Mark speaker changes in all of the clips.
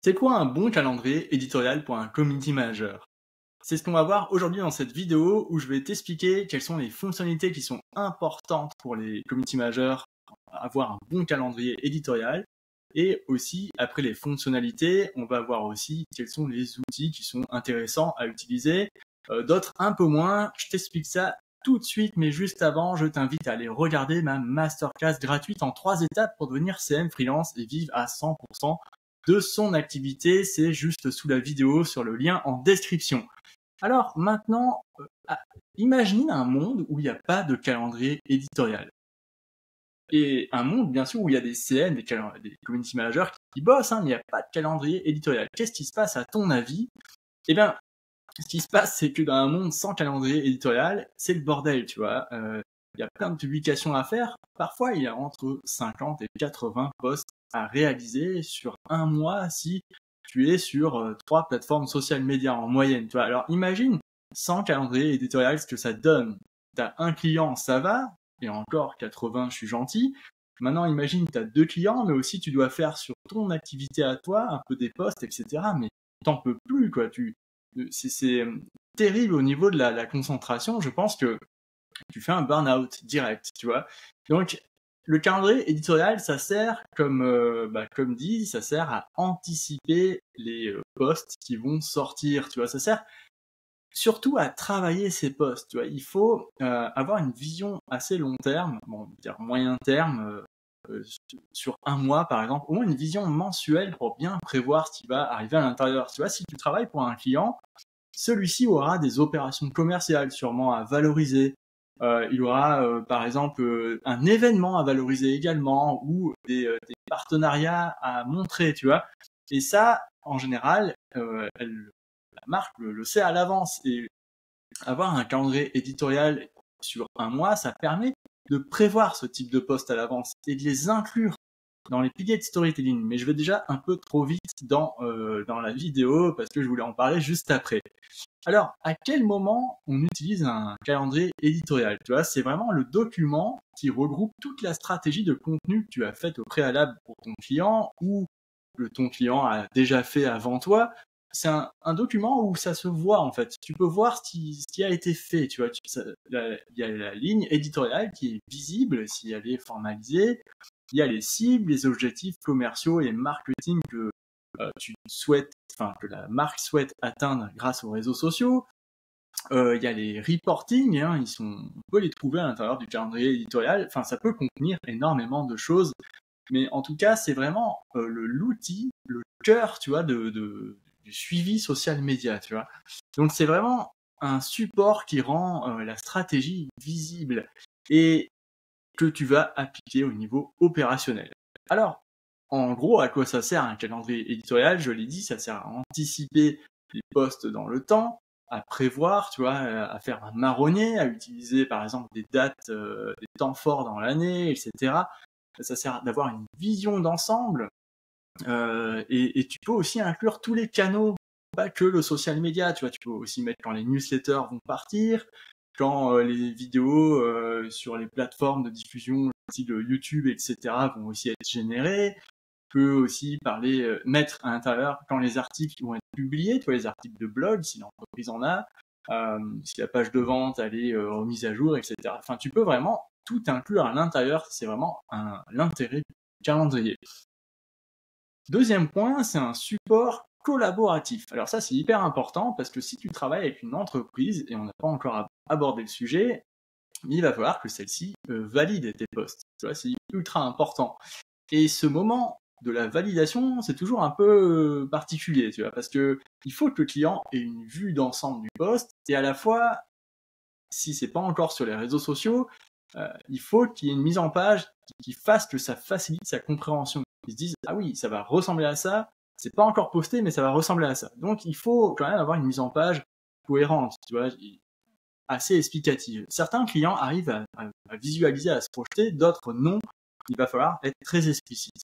Speaker 1: C'est quoi un bon calendrier éditorial pour un community manager? C'est ce qu'on va voir aujourd'hui dans cette vidéo où je vais t'expliquer quelles sont les fonctionnalités qui sont importantes pour les community managers pour avoir un bon calendrier éditorial. Et aussi, après les fonctionnalités, on va voir aussi quels sont les outils qui sont intéressants à utiliser. D'autres un peu moins. Je t'explique ça tout de suite, mais juste avant, je t'invite à aller regarder ma masterclass gratuite en 3 étapes pour devenir CM freelance et vivre à 100% de son activité. C'est juste sous la vidéo sur le lien en description. Alors maintenant, imagine un monde où il n'y a pas de calendrier éditorial. Et un monde, bien sûr, où il y a des CM, des community managers qui bossent, mais il n'y a pas de calendrier éditorial. Qu'est-ce qui se passe à ton avis? Eh bien, ce qui se passe, c'est que dans un monde sans calendrier éditorial, c'est le bordel, tu vois. Il y a plein de publications à faire. Parfois, il y a entre 50 et 80 posts à réaliser sur un mois si tu es sur 3 plateformes social media en moyenne, tu vois. Alors, imagine, sans calendrier éditorial, ce que ça donne. T'as un client, ça va, et encore 80, je suis gentil. Maintenant, imagine, t'as 2 clients, mais aussi tu dois faire sur ton activité à toi un peu des posts, etc. Mais t'en peux plus, quoi. C'est terrible au niveau de la concentration. Je pense que tu fais un burn-out direct, tu vois. Donc, le calendrier éditorial, ça sert, comme dit, ça sert à anticiper les posts qui vont sortir, tu vois. Ça sert surtout à travailler ces posts, tu vois. Il faut avoir une vision assez long terme, bon, dire moyen terme, sur un mois par exemple, au moins une vision mensuelle pour bien prévoir ce qui va arriver à l'intérieur. Tu vois, si tu travailles pour un client, celui-ci aura des opérations commerciales sûrement à valoriser. Il aura par exemple un événement à valoriser également ou des partenariats à montrer, tu vois. Et ça, en général, la marque le sait à l'avance. Et avoir un calendrier éditorial sur un mois, ça permet de prévoir ce type de poste à l'avance et de les inclure dans les piliers de storytelling. Mais je vais déjà un peu trop vite dans la vidéo parce que je voulais en parler juste après. Alors, à quel moment on utilise un calendrier éditorial? Tu vois, c'est vraiment le document qui regroupe toute la stratégie de contenu que tu as faite au préalable pour ton client ou que ton client a déjà fait avant toi. C'est un document où ça se voit en fait. Tu peux voir ce qui a été fait. Tu vois, il y a la ligne éditoriale qui est visible si elle est formalisée. Il y a les cibles, les objectifs commerciaux et marketing que que la marque souhaite atteindre grâce aux réseaux sociaux. Il y a les reporting, on peut les trouver à l'intérieur du calendrier éditorial. Enfin, ça peut contenir énormément de choses, mais en tout cas, c'est vraiment l'outil, le cœur, tu vois, du suivi social média, tu vois. Donc, c'est vraiment un support qui rend la stratégie visible et que tu vas appliquer au niveau opérationnel. Alors, en gros, à quoi ça sert un calendrier éditorial? Je l'ai dit, ça sert à anticiper les postes dans le temps, à prévoir, tu vois, à faire un marronnier, à utiliser par exemple des dates, des temps forts dans l'année, etc. Ça sert d'avoir une vision d'ensemble, et tu peux aussi inclure tous les canaux, pas que le social media, tu vois, tu peux aussi mettre quand les newsletters vont partir, quand les vidéos sur les plateformes de diffusion, style YouTube, etc., vont aussi être générées. Tu peux aussi mettre à l'intérieur quand les articles vont être publiés, tu vois, les articles de blog, si l'entreprise en a, si la page de vente elle est remise à jour, etc. Enfin, tu peux vraiment tout inclure à l'intérieur, c'est vraiment l'intérêt du calendrier. Deuxième point, c'est un support collaboratif. Alors ça, c'est hyper important parce que si tu travailles avec une entreprise, et on n'a pas encore abordé le sujet, il va falloir que celle-ci valide tes posts. Tu vois, c'est ultra important. Et ce moment de la validation, c'est toujours un peu particulier, tu vois, parce que il faut que le client ait une vue d'ensemble du post, et à la fois, si c'est pas encore sur les réseaux sociaux, il faut qu'il y ait une mise en page qui fasse que ça facilite sa compréhension. Ils se disent, ah oui, ça va ressembler à ça, c'est pas encore posté, mais ça va ressembler à ça. Donc il faut quand même avoir une mise en page cohérente, tu vois, assez explicative. Certains clients arrivent à visualiser, à se projeter, d'autres non. Il va falloir être très explicite.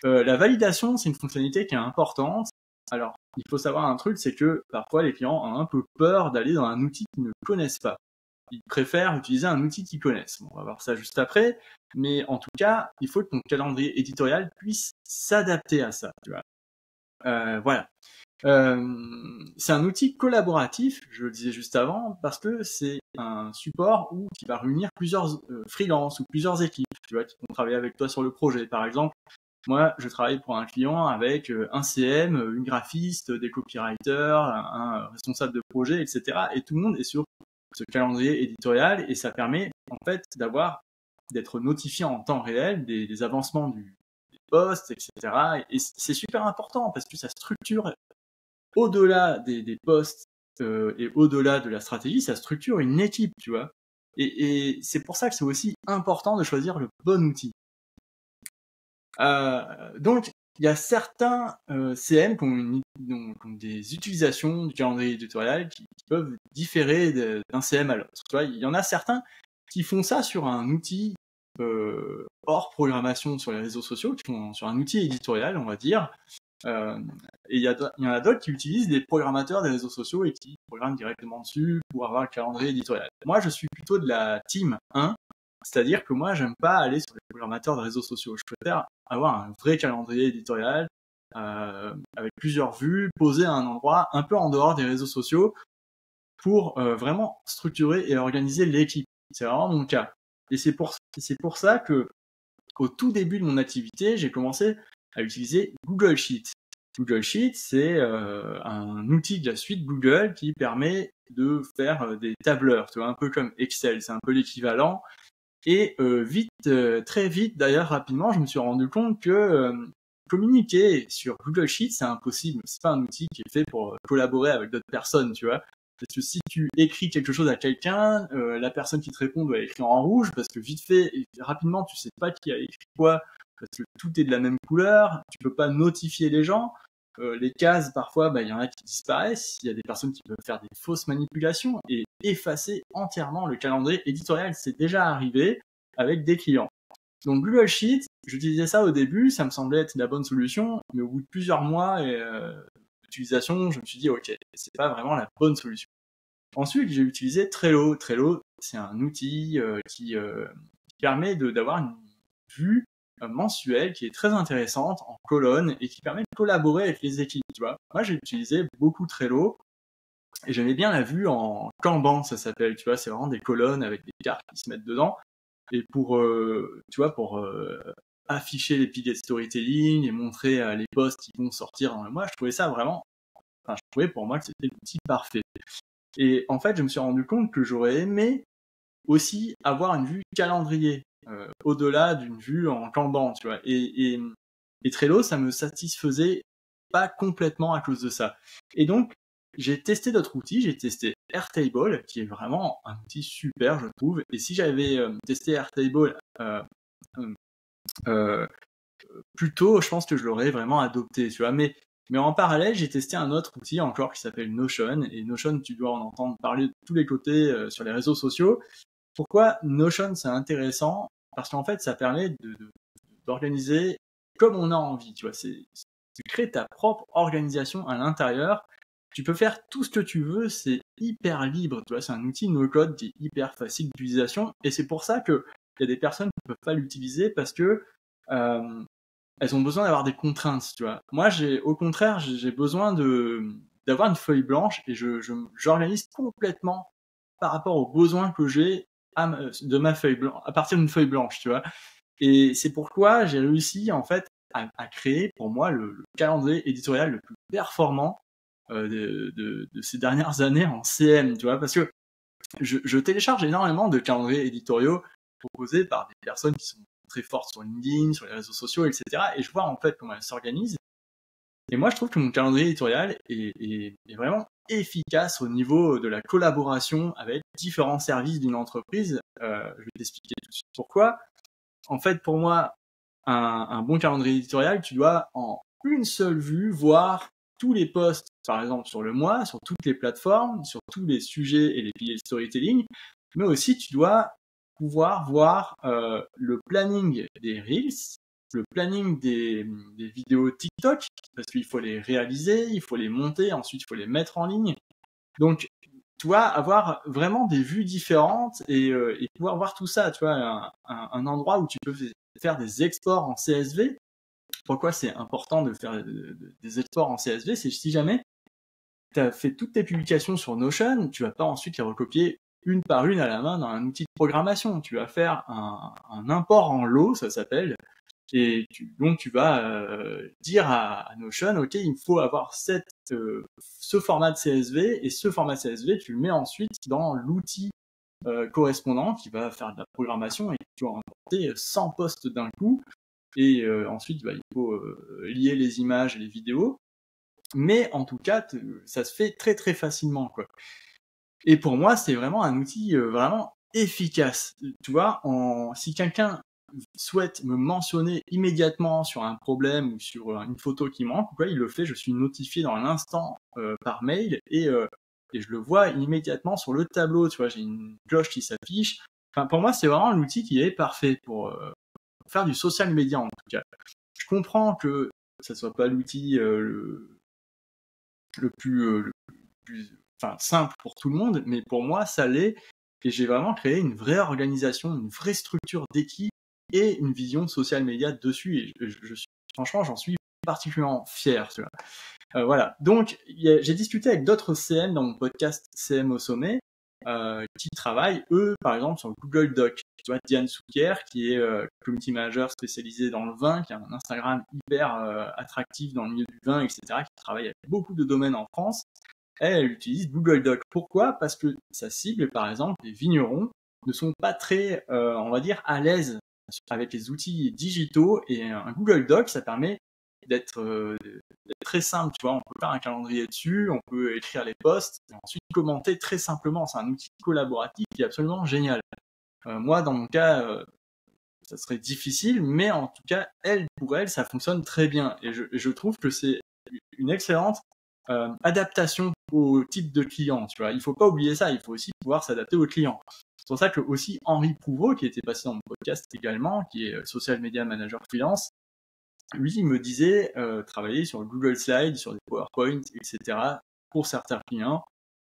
Speaker 1: La validation, c'est une fonctionnalité qui est importante. Alors, il faut savoir un truc, c'est que parfois les clients ont un peu peur d'aller dans un outil qu'ils ne connaissent pas. Ils préfèrent utiliser un outil qu'ils connaissent. Bon, on va voir ça juste après. Mais en tout cas, il faut que ton calendrier éditorial puisse s'adapter à ça. Tu vois. Voilà. C'est un outil collaboratif, je le disais juste avant, parce que c'est un support qui va réunir plusieurs freelances ou plusieurs équipes, tu vois, qui vont travailler avec toi sur le projet. Par exemple, moi, je travaille pour un client avec un CM, une graphiste, des copywriters, un responsable de projet, etc. Et tout le monde est sur ce calendrier éditorial et ça permet en fait d'être notifié en temps réel des avancements des posts, etc. Et c'est super important parce que ça structure au-delà des posts et au-delà de la stratégie, ça structure une équipe, tu vois. Et c'est pour ça que c'est aussi important de choisir le bon outil. Donc, il y a certains CM qui ont des utilisations du calendrier éditorial qui peuvent différer d'un CM à l'autre. Tu vois, il y en a certains qui font ça sur un outil hors programmation sur les réseaux sociaux, qui font sur un outil éditorial, on va dire. Et il y en a d'autres qui utilisent des programmateurs des réseaux sociaux et qui programment directement dessus pour avoir le calendrier éditorial. Moi, je suis plutôt de la team 1, c'est-à-dire que moi, j'aime pas aller sur les programmateurs de réseaux sociaux. Je préfère avoir un vrai calendrier éditorial avec plusieurs vues, posé à un endroit un peu en dehors des réseaux sociaux pour vraiment structurer et organiser l'équipe. C'est vraiment mon cas. Et c'est pour ça que au tout début de mon activité, j'ai commencé à utiliser Google Sheets. Google Sheets, c'est un outil de la suite Google qui permet de faire des tableurs, tu vois, un peu comme Excel, c'est un peu l'équivalent. Et très vite, d'ailleurs rapidement, je me suis rendu compte que communiquer sur Google Sheets, c'est impossible. C'est pas un outil qui est fait pour collaborer avec d'autres personnes, tu vois. Parce que si tu écris quelque chose à quelqu'un, la personne qui te répond doit écrire en rouge parce que vite fait et rapidement, tu sais pas qui a écrit quoi parce que tout est de la même couleur. Tu peux pas notifier les gens. Les cases, parfois, il y en a qui disparaissent. Il y a des personnes qui peuvent faire des fausses manipulations et effacer entièrement le calendrier éditorial. C'est déjà arrivé avec des clients. Donc Google Sheets, j'utilisais ça au début, ça me semblait être la bonne solution, mais au bout de plusieurs mois d'utilisation, je me suis dit ok, c'est pas vraiment la bonne solution. Ensuite, j'ai utilisé Trello. Trello, c'est un outil qui permet d'avoir une vue mensuelle qui est très intéressante en colonne et qui permet de collaborer avec les équipes, tu vois. Moi, j'ai utilisé beaucoup Trello et j'aimais bien la vue en Kanban, ça s'appelle, tu vois, c'est vraiment des colonnes avec des cartes qui se mettent dedans et pour afficher les piliers de storytelling et montrer les posts qui vont sortir dans le mois, je trouvais ça vraiment, je trouvais pour moi que c'était l'outil parfait. Et en fait, je me suis rendu compte que j'aurais aimé aussi avoir une vue calendrier au-delà d'une vue en Kanban, tu vois. Et Trello, ça me satisfaisait pas complètement à cause de ça. Et donc, j'ai testé d'autres outils. J'ai testé Airtable, qui est vraiment un outil super, je trouve. Et si j'avais testé Airtable plus tôt, je pense que je l'aurais vraiment adopté, tu vois. Mais en parallèle, j'ai testé un autre outil encore qui s'appelle Notion. Et Notion, tu dois en entendre parler de tous les côtés sur les réseaux sociaux. Pourquoi Notion, c'est intéressant? Parce qu'en fait, ça permet d'organiser comme on a envie, tu vois. Tu crées ta propre organisation à l'intérieur. Tu peux faire tout ce que tu veux, c'est hyper libre, tu vois. C'est un outil no-code qui est hyper facile d'utilisation. Et c'est pour ça que il y a des personnes qui ne peuvent pas l'utiliser parce que elles ont besoin d'avoir des contraintes, tu vois. Moi, au contraire, j'ai besoin d'avoir une feuille blanche et j'organise complètement par rapport aux besoins que j'ai de ma feuille blanche, à partir d'une feuille blanche, tu vois. Et c'est pourquoi j'ai réussi, en fait, à créer, pour moi, le calendrier éditorial le plus performant de ces dernières années en CM, tu vois, parce que je télécharge énormément de calendriers éditoriaux proposés par des personnes qui sont très fortes sur LinkedIn, sur les réseaux sociaux, etc. Et je vois, en fait, comment elles s'organisent. Et moi, je trouve que mon calendrier éditorial est vraiment efficace au niveau de la collaboration avec différents services d'une entreprise. Je vais t'expliquer tout de suite pourquoi. En fait, pour moi, un bon calendrier éditorial, tu dois en une seule vue voir tous les posts, par exemple sur le mois, sur toutes les plateformes, sur tous les sujets et les piliers de storytelling, mais aussi tu dois pouvoir voir le planning des Reels, le planning des vidéos TikTok, parce qu'il faut les réaliser, il faut les monter, ensuite il faut les mettre en ligne. Donc, tu vois, avoir vraiment des vues différentes et pouvoir voir tout ça, tu vois, un endroit où tu peux faire des exports en CSV pourquoi c'est important de faire des efforts en CSV, c'est si jamais tu as fait toutes tes publications sur Notion, tu vas pas ensuite les recopier une par une à la main dans un outil de programmation. Tu vas faire un import en lot, ça s'appelle, et donc tu vas dire à Notion, ok, il me faut avoir ce format de CSV, et ce format CSV, tu le mets ensuite dans l'outil correspondant qui va faire de la programmation, et tu vas importer 100 postes d'un coup, et ensuite il faut lier les images et les vidéos, mais en tout cas ça se fait très très facilement, quoi. Et pour moi c'est vraiment un outil vraiment efficace. Tu vois, si quelqu'un souhaite me mentionner immédiatement sur un problème ou sur une photo qui manque, quoi, il le fait, je suis notifié dans l'instant par mail, et je le vois immédiatement sur le tableau, tu vois, j'ai une cloche qui s'affiche. Enfin, pour moi, c'est vraiment l'outil qui est parfait pour faire du social media, en tout cas. Je comprends que ça soit pas l'outil le plus simple pour tout le monde, mais pour moi, ça l'est, et j'ai vraiment créé une vraie organisation, une vraie structure d'équipe et une vision social media dessus, et franchement, j'en suis particulièrement fier, tu vois. Voilà. Donc, j'ai discuté avec d'autres CM dans mon podcast CM au sommet, qui travaillent, eux, par exemple, sur Google Doc. Tu vois, Diane Souquier, qui est community manager spécialisée dans le vin, qui a un Instagram hyper attractif dans le milieu du vin, etc., qui travaille avec beaucoup de domaines en France. Elle utilise Google Doc. Pourquoi? Parce que sa cible, par exemple, les vignerons, ne sont pas très, on va dire, à l'aise avec les outils digitaux, et un Google Doc, ça permet d'être très simple, tu vois, on peut faire un calendrier dessus, on peut écrire les posts, et ensuite commenter très simplement. C'est un outil collaboratif qui est absolument génial. Moi, dans mon cas, ça serait difficile, mais en tout cas, pour elle, ça fonctionne très bien, et je trouve que c'est une excellente adaptation au type de client, tu vois. Il faut pas oublier ça, il faut aussi pouvoir s'adapter aux clients. C'est pour ça que aussi Henri Prouveau, qui était passé dans mon podcast également, qui est social media manager freelance, lui, il me disait travailler sur Google Slides, sur des PowerPoint, etc. pour certains clients.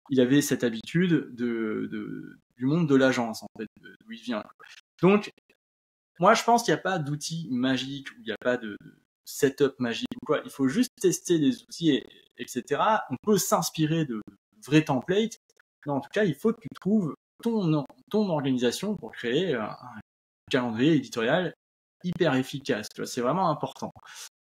Speaker 1: Il avait cette habitude du monde de l'agence, en fait, d'où il vient. Donc, moi, je pense qu'il n'y a pas d'outil magique, ou il n'y a pas de setup magique ou quoi. Il faut juste tester les outils, etc. On peut s'inspirer de vrais templates, mais en tout cas, il faut que tu trouves ton organisation pour créer un calendrier éditorial hyper efficace. Tu vois, c'est vraiment important.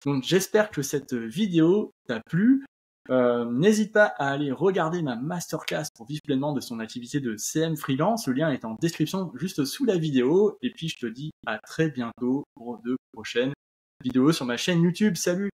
Speaker 1: Donc, j'espère que cette vidéo t'a plu. N'hésite pas à aller regarder ma masterclass pour vivre pleinement de son activité de CM freelance. Le lien est en description juste sous la vidéo. Et puis, je te dis à très bientôt pour de prochaines vidéos sur ma chaîne YouTube. Salut!